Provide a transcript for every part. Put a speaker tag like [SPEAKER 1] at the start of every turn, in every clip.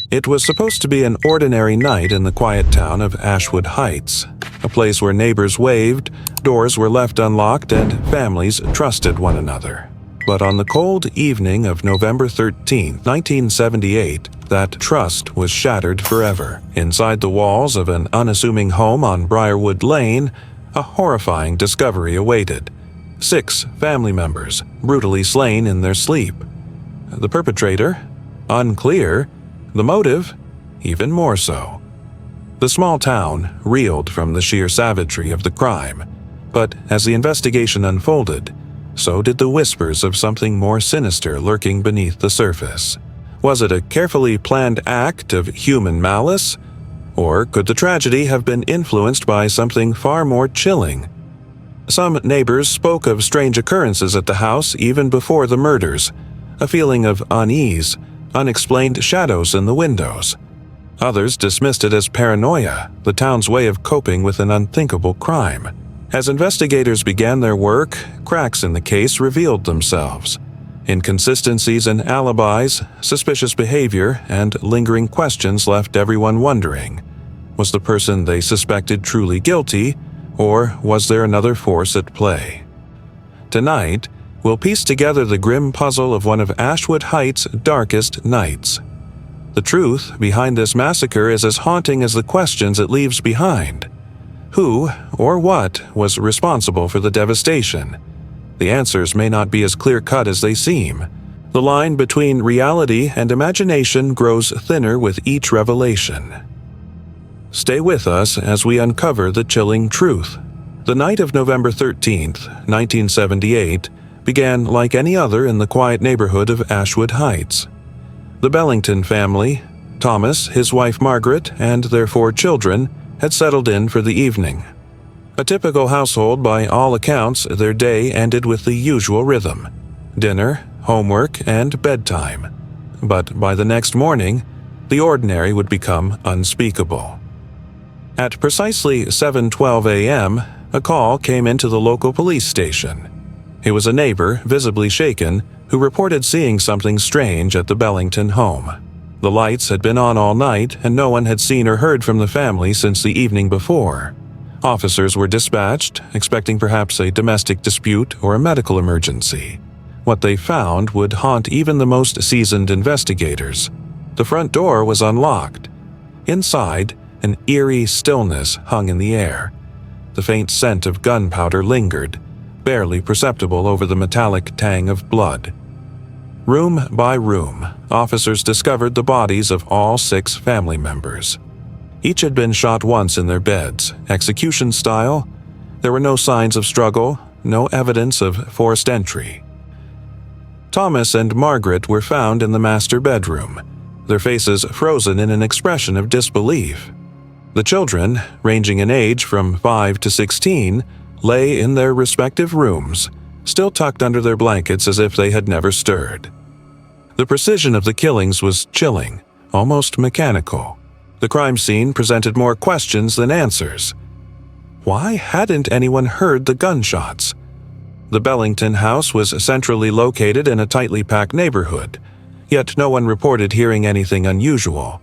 [SPEAKER 1] It was supposed to be an ordinary night in the quiet town of Ashwood Heights, a place where neighbors waved, doors were left unlocked, and families trusted one another. But on the cold evening of November 13, 1978, that trust was shattered forever. Inside the walls of an unassuming home on Briarwood Lane, a horrifying discovery awaited. 6 family members brutally slain in their sleep. The perpetrator? Unclear. The motive? Even more so. The small town reeled from the sheer savagery of the crime, but as the investigation unfolded, so did the whispers of something more sinister lurking beneath the surface. Was it a carefully planned act of human malice? Or could the tragedy have been influenced by something far more chilling? Some neighbors spoke of strange occurrences at the house even before the murders, a feeling of unease, unexplained shadows in the windows. Others dismissed it as paranoia, the town's way of coping with an unthinkable crime. As investigators began their work, cracks in the case revealed themselves. Inconsistencies in alibis, suspicious behavior, and lingering questions left everyone wondering. Was the person they suspected truly guilty, or was there another force at play? Tonight, we'll piece together the grim puzzle of one of Ashwood Heights' darkest nights. The truth behind this massacre is as haunting as the questions it leaves behind. Who, or what, was responsible for the devastation? The answers may not be as clear-cut as they seem. The line between reality and imagination grows thinner with each revelation. Stay with us as we uncover the chilling truth. The night of November 13th, 1978, began like any other in the quiet neighborhood of Ashwood Heights. The Bellington family, Thomas, his wife Margaret, and their 4 children, had settled in for the evening. A typical household by all accounts, their day ended with the usual rhythm: dinner, homework, and bedtime. But by the next morning, the ordinary would become unspeakable. At precisely 7:12 a.m., a call came into the local police station. It was a neighbor, visibly shaken, who reported seeing something strange at the Bellington home. The lights had been on all night, and no one had seen or heard from the family since the evening before. Officers were dispatched, expecting perhaps a domestic dispute or a medical emergency. What they found would haunt even the most seasoned investigators. The front door was unlocked. Inside, an eerie stillness hung in the air. The faint scent of gunpowder lingered, barely perceptible over the metallic tang of blood. Room by room, officers discovered the bodies of all 6 family members. Each had been shot once in their beds, execution style. There were no signs of struggle, no evidence of forced entry. Thomas and Margaret were found in the master bedroom, their faces frozen in an expression of disbelief. The children, ranging in age from 5 to 16, lay in their respective rooms, still tucked under their blankets as if they had never stirred. The precision of the killings was chilling, almost mechanical. The crime scene presented more questions than answers. Why hadn't anyone heard the gunshots? The Bellington house was centrally located in a tightly packed neighborhood, yet no one reported hearing anything unusual.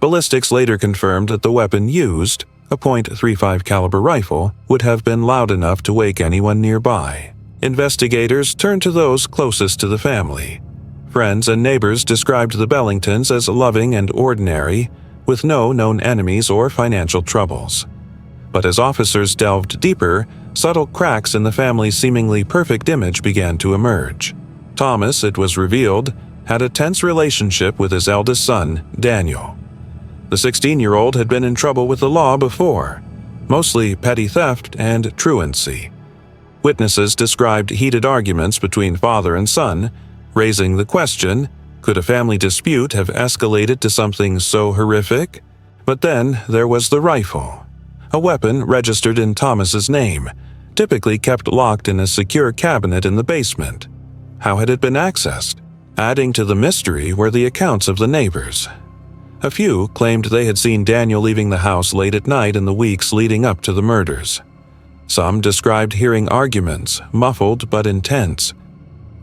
[SPEAKER 1] Ballistics later confirmed that the weapon used, a .35 caliber rifle, would have been loud enough to wake anyone nearby. Investigators turned to those closest to the family. Friends and neighbors described the Bellingtons as loving and ordinary, with no known enemies or financial troubles. But as officers delved deeper, subtle cracks in the family's seemingly perfect image began to emerge. Thomas, it was revealed, had a tense relationship with his eldest son, Daniel. The 16-year-old had been in trouble with the law before, mostly petty theft and truancy. Witnesses described heated arguments between father and son, raising the question, could a family dispute have escalated to something so horrific? But then there was the rifle, a weapon registered in Thomas's name, typically kept locked in a secure cabinet in the basement. How had it been accessed? Adding to the mystery were the accounts of the neighbors. A few claimed they had seen Daniel leaving the house late at night in the weeks leading up to the murders. Some described hearing arguments, muffled but intense.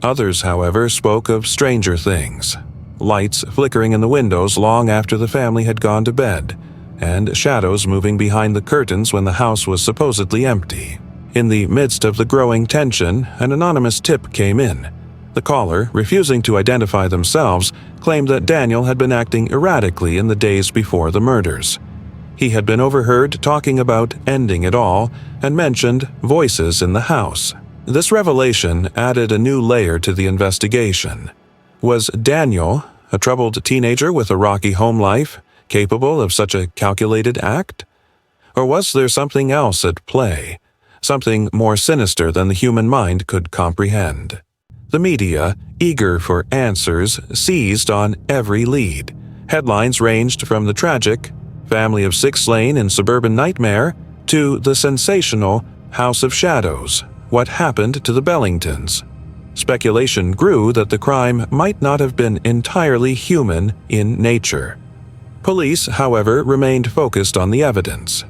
[SPEAKER 1] Others, however, spoke of stranger things. lights flickering in the windows long after the family had gone to bed, and shadows moving behind the curtains when the house was supposedly empty. In the midst of the growing tension, an anonymous tip came in. The caller, refusing to identify themselves, claimed that Daniel had been acting erratically in the days before the murders. He had been overheard talking about ending it all and mentioned voices in the house. This revelation added a new layer to the investigation. Was Daniel, a troubled teenager with a rocky home life, capable of such a calculated act? Or was there something else at play, something more sinister than the human mind could comprehend? The media, eager for answers, seized on every lead. Headlines ranged from the tragic family of 6 slain in suburban nightmare to the sensational House of Shadows, what happened to the Bellingtons. Speculation grew that the crime might not have been entirely human in nature. Police, however, remained focused on the evidence.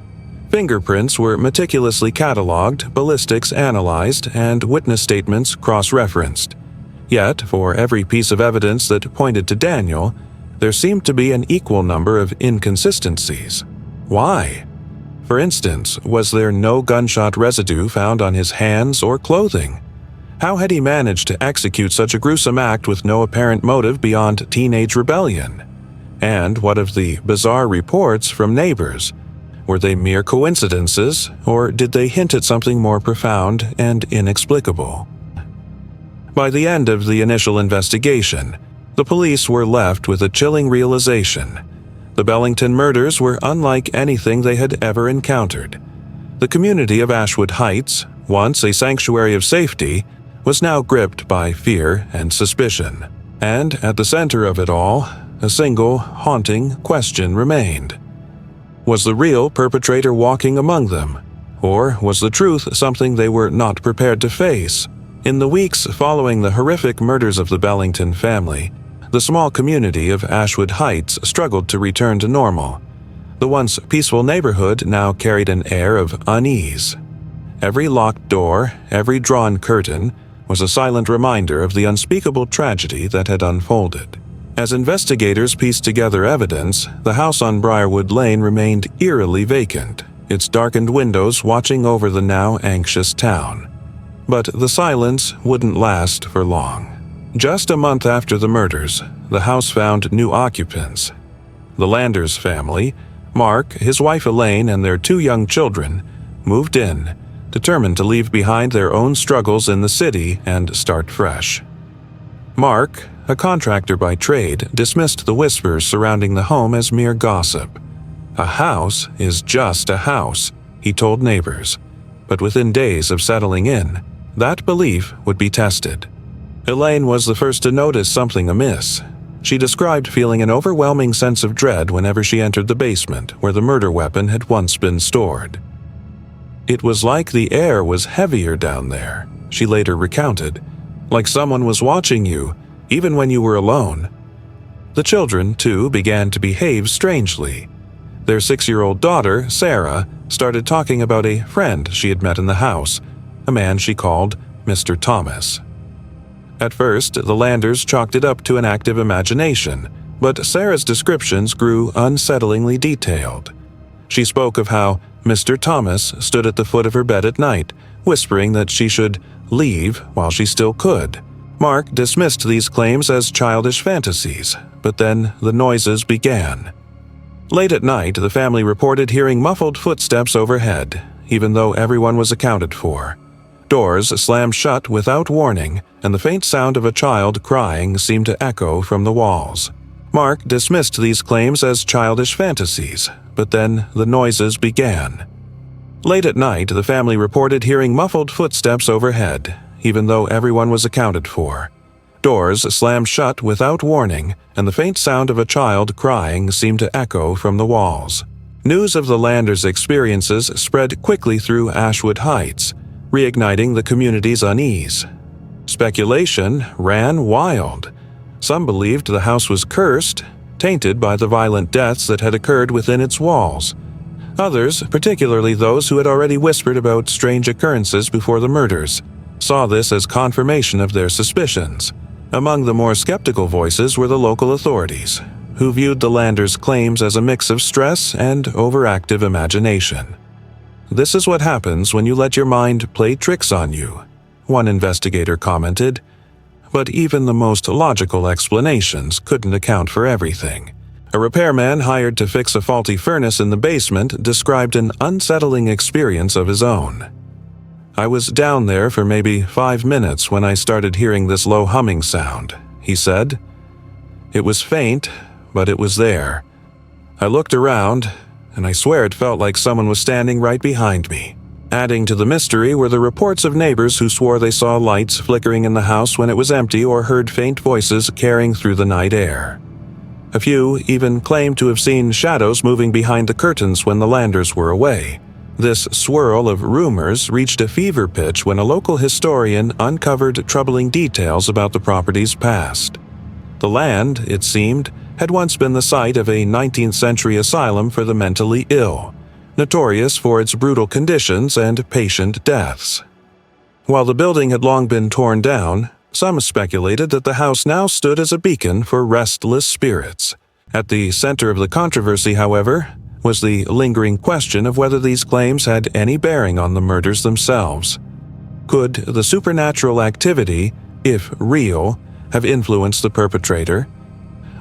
[SPEAKER 1] Fingerprints were meticulously catalogued, ballistics analyzed, and witness statements cross-referenced. Yet, for every piece of evidence that pointed to Daniel, there seemed to be an equal number of inconsistencies. Why? For instance, was there no gunshot residue found on his hands or clothing? How had he managed to execute such a gruesome act with no apparent motive beyond teenage rebellion? And what of the bizarre reports from neighbors? Were they mere coincidences, or did they hint at something more profound and inexplicable? By the end of the initial investigation, the police were left with a chilling realization. The Bellington murders were unlike anything they had ever encountered. The community of Ashwood Heights, once a sanctuary of safety, was now gripped by fear and suspicion. And at the center of it all, a single, haunting question remained. Was the real perpetrator walking among them? Or was the truth something they were not prepared to face? In the weeks following the horrific murders of the Bellington family, the small community of Ashwood Heights struggled to return to normal. The once peaceful neighborhood now carried an air of unease. Every locked door, every drawn curtain, was a silent reminder of the unspeakable tragedy that had unfolded. As investigators pieced together evidence, the house on Briarwood Lane remained eerily vacant, its darkened windows watching over the now anxious town. But the silence wouldn't last for long. Just a month after the murders, the house found new occupants. The Landers family, Mark, his wife Elaine, and their 2 young children, moved in, determined to leave behind their own struggles in the city and start fresh. Mark, a contractor by trade, dismissed the whispers surrounding the home as mere gossip. A house is just a house, he told neighbors. But within days of settling in, that belief would be tested. Elaine was the first to notice something amiss. She described feeling an overwhelming sense of dread whenever she entered the basement where the murder weapon had once been stored. It was like the air was heavier down there, she later recounted, like someone was watching you, even when you were alone. The children, too, began to behave strangely. Their 6-year-old daughter, Sarah, started talking about a friend she had met in the house, a man she called Mr. Thomas. At first, the Landers chalked it up to an active imagination, but Sarah's descriptions grew unsettlingly detailed. She spoke of how Mr. Thomas stood at the foot of her bed at night, whispering that she should leave while she still could. Mark dismissed these claims as childish fantasies, but then the noises began. Late at night, the family reported hearing muffled footsteps overhead, even though everyone was accounted for. Doors slammed shut without warning, and the faint sound of a child crying seemed to echo from the walls. Mark dismissed these claims as childish fantasies, but then the noises began. Late at night, the family reported hearing muffled footsteps overhead, even though everyone was accounted for. Doors slammed shut without warning, and the faint sound of a child crying seemed to echo from the walls. News of the Landers' experiences spread quickly through Ashwood Heights, reigniting the community's unease. Speculation ran wild. Some believed the house was cursed, tainted by the violent deaths that had occurred within its walls. Others, particularly those who had already whispered about strange occurrences before the murders, saw this as confirmation of their suspicions. Among the more skeptical voices were the local authorities, who viewed the Landers' claims as a mix of stress and overactive imagination. "This is what happens when you let your mind play tricks on you," one investigator commented. But even the most logical explanations couldn't account for everything. A repairman hired to fix a faulty furnace in the basement described an unsettling experience of his own. "I was down there for maybe 5 minutes when I started hearing this low humming sound," he said. "It was faint, but it was there. I looked around, and I swear it felt like someone was standing right behind me." Adding to the mystery were the reports of neighbors who swore they saw lights flickering in the house when it was empty or heard faint voices carrying through the night air. A few even claimed to have seen shadows moving behind the curtains when the Landers were away. This swirl of rumors reached a fever pitch when a local historian uncovered troubling details about the property's past. The land, it seemed, had once been the site of a 19th century asylum for the mentally ill, notorious for its brutal conditions and patient deaths. While the building had long been torn down, some speculated that the house now stood as a beacon for restless spirits. At the center of the controversy, however, was the lingering question of whether these claims had any bearing on the murders themselves. Could the supernatural activity, if real, have influenced the perpetrator?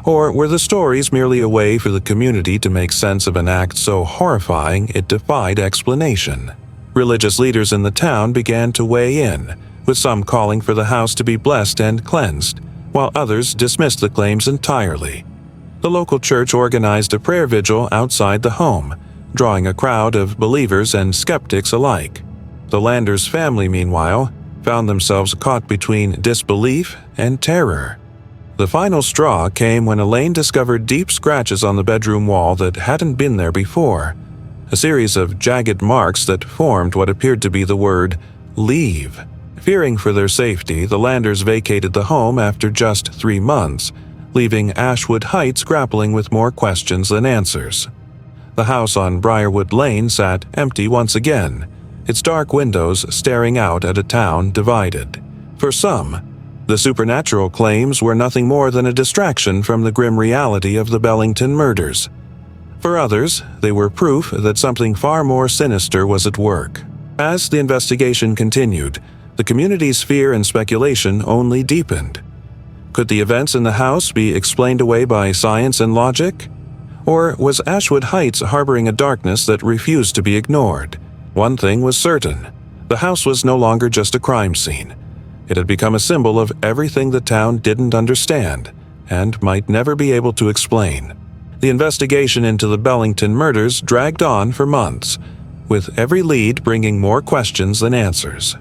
[SPEAKER 1] Or were the stories merely a way for the community to make sense of an act so horrifying it defied explanation? Religious leaders in the town began to weigh in, with some calling for the house to be blessed and cleansed, while others dismissed the claims entirely. The local church organized a prayer vigil outside the home, drawing a crowd of believers and skeptics alike. The Landers family, meanwhile, found themselves caught between disbelief and terror. The final straw came when Elaine discovered deep scratches on the bedroom wall that hadn't been there before, a series of jagged marks that formed what appeared to be the word "leave." Fearing for their safety, the Landers vacated the home after just 3 months, leaving Ashwood Heights grappling with more questions than answers. The house on Briarwood Lane sat empty once again, its dark windows staring out at a town divided. For some, the supernatural claims were nothing more than a distraction from the grim reality of the Bellington murders. For others, they were proof that something far more sinister was at work. As the investigation continued, the community's fear and speculation only deepened. Could the events in the house be explained away by science and logic? Or was Ashwood Heights harboring a darkness that refused to be ignored? One thing was certain: the house was no longer just a crime scene. It had become a symbol of everything the town didn't understand and might never be able to explain. The investigation into the Bellington murders dragged on for months, with every lead bringing more questions than answers.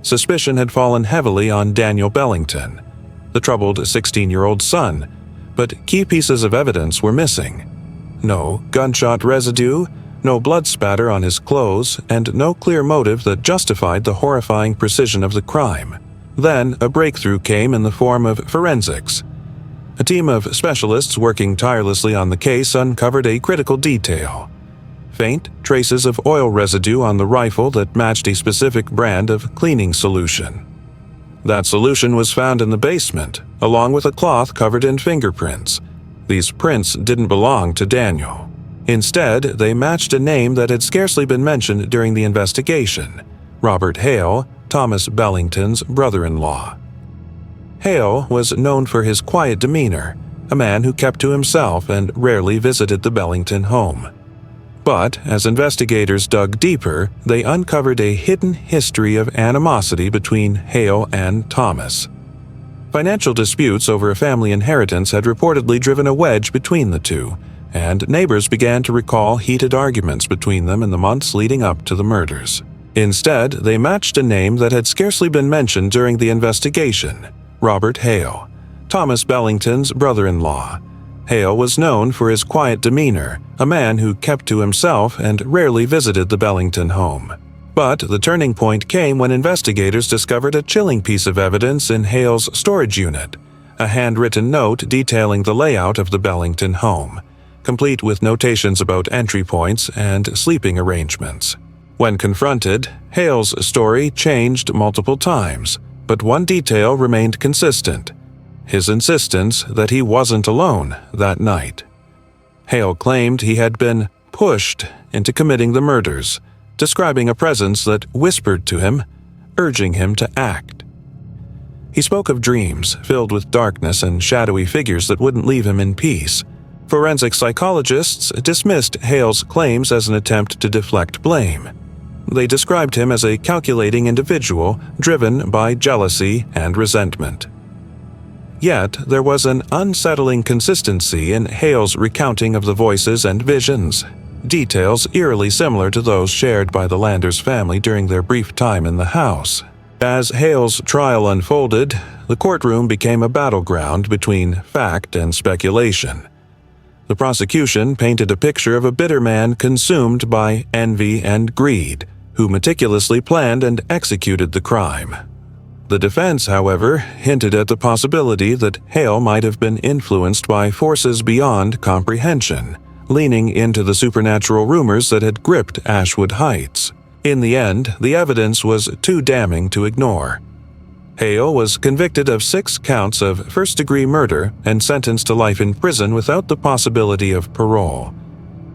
[SPEAKER 1] Suspicion had fallen heavily on Daniel Bellington, the troubled 16-year-old son, but key pieces of evidence were missing. No gunshot residue, no blood spatter on his clothes, and no clear motive that justified the horrifying precision of the crime. Then a breakthrough came in the form of forensics. A team of specialists working tirelessly on the case uncovered a critical detail: faint traces of oil residue on the rifle that matched a specific brand of cleaning solution. That solution was found in the basement, along with a cloth covered in fingerprints. These prints didn't belong to Daniel. Instead, they matched a name that had scarcely been mentioned during the investigation: Robert Hale, Thomas Bellington's brother-in-law. Hale was known for his quiet demeanor, a man who kept to himself and rarely visited the Bellington home. But as investigators dug deeper, they uncovered a hidden history of animosity between Hale and Thomas. Financial disputes over a family inheritance had reportedly driven a wedge between the two, and neighbors began to recall heated arguments between them in the months leading up to the murders. Instead, they matched a name that had scarcely been mentioned during the investigation: Robert Hale, Thomas Bellington's brother-in-law. Hale was known for his quiet demeanor, a man who kept to himself and rarely visited the Bellington home. But the turning point came when investigators discovered a chilling piece of evidence in Hale's storage unit: a handwritten note detailing the layout of the Bellington home, complete with notations about entry points and sleeping arrangements. When confronted, Hale's story changed multiple times, but one detail remained consistent: his insistence that he wasn't alone that night. Hale claimed he had been pushed into committing the murders, describing a presence that whispered to him, urging him to act. He spoke of dreams filled with darkness and shadowy figures that wouldn't leave him in peace. Forensic psychologists dismissed Hale's claims as an attempt to deflect blame. They described him as a calculating individual driven by jealousy and resentment. Yet, there was an unsettling consistency in Hale's recounting of the voices and visions, details eerily similar to those shared by the Landers family during their brief time in the house. As Hale's trial unfolded, the courtroom became a battleground between fact and speculation. The prosecution painted a picture of a bitter man consumed by envy and greed, who meticulously planned and executed the crime. The defense, however, hinted at the possibility that Hale might have been influenced by forces beyond comprehension, leaning into the supernatural rumors that had gripped Ashwood Heights. In the end, the evidence was too damning to ignore. Hale was convicted of 6 counts of first-degree murder and sentenced to life in prison without the possibility of parole.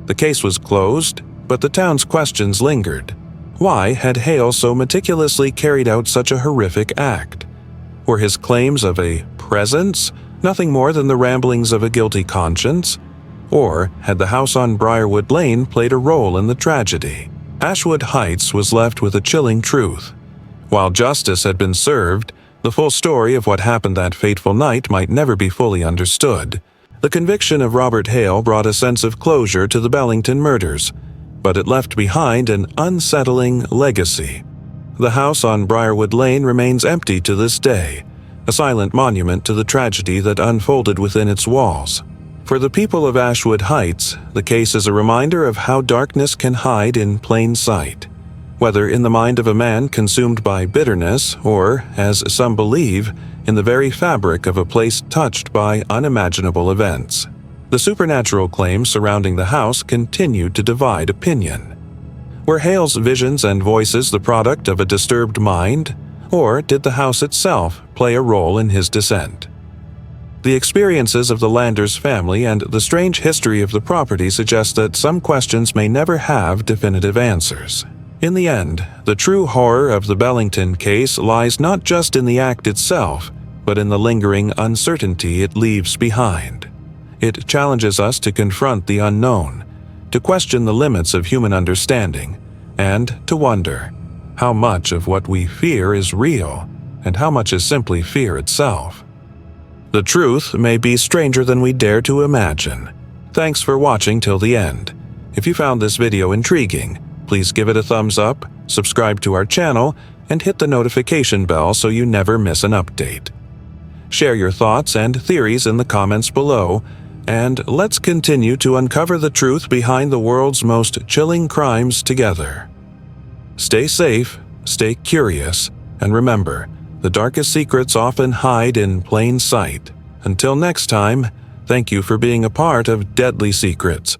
[SPEAKER 1] The case was closed, but the town's questions lingered. Why had Hale so meticulously carried out such a horrific act? Were his claims of a presence nothing more than the ramblings of a guilty conscience? Or had the house on Briarwood Lane played a role in the tragedy? Ashwood Heights was left with a chilling truth. While justice had been served, the full story of what happened that fateful night might never be fully understood. The conviction of Robert Hale brought a sense of closure to the Bellington murders, but it left behind an unsettling legacy. The house on Briarwood Lane remains empty to this day, a silent monument to the tragedy that unfolded within its walls. For the people of Ashwood Heights, the case is a reminder of how darkness can hide in plain sight, whether in the mind of a man consumed by bitterness or, as some believe, in the very fabric of a place touched by unimaginable events. The supernatural claims surrounding the house continued to divide opinion. Were Hale's visions and voices the product of a disturbed mind, or did the house itself play a role in his descent? The experiences of the Landers family and the strange history of the property suggest that some questions may never have definitive answers. In the end, the true horror of the Bellington case lies not just in the act itself, but in the lingering uncertainty it leaves behind. It challenges us to confront the unknown, to question the limits of human understanding, and to wonder how much of what we fear is real and how much is simply fear itself. The truth may be stranger than we dare to imagine. Thanks for watching till the end. If you found this video intriguing, please give it a thumbs up, subscribe to our channel, and hit the notification bell so you never miss an update. Share your thoughts and theories in the comments below, and let's continue to uncover the truth behind the world's most chilling crimes together. Stay safe, stay curious, and remember, the darkest secrets often hide in plain sight. Until next time, thank you for being a part of Deadly Secrets.